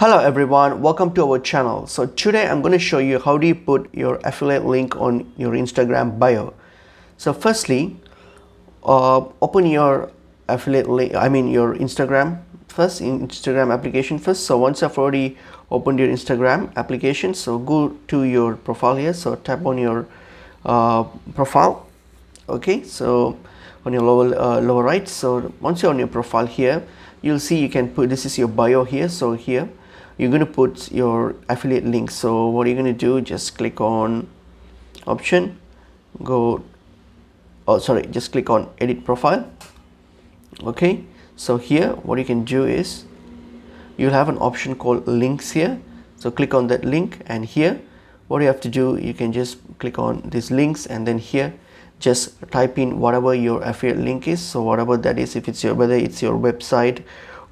Hello everyone, welcome to our channel. So today I'm going to show you how do you put your affiliate link on your Instagram bio. So firstly, open your affiliate link, your Instagram first, in Instagram application first. So once I've already opened your Instagram application, so go to your profile here. So tap on your profile. Okay, so on your lower right. So once you're on your profile here, you'll see you can put, this is your bio here. So here you're going to put your affiliate link. So what you're going to do, just click on option, just click on edit profile. Okay, so here what you can do is you'll have an option called links here. So click on that link, and here what you have to do, you can just click on these links, and then here just type in whatever your affiliate link is. So whatever that is, if it's whether it's your website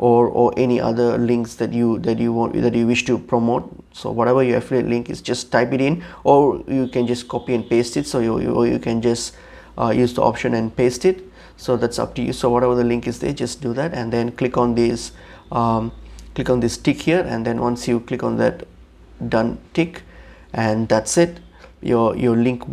or any other links that you wish to promote. So whatever your affiliate link is, just type it in, or you can just copy and paste it. So you can just use the option and paste it. So that's up to you. So whatever the link is there, just do that, and then click on this tick here, and then once you click on that done tick, and that's it, your link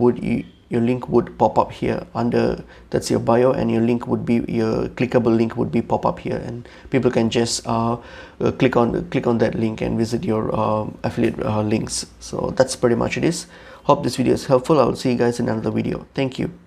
would pop up here under, that's your bio, and your clickable link would be pop up here, and people can just click on that link and visit your affiliate links. So that's pretty much it is. Hope this video is helpful. I will see you guys in another video. Thank you.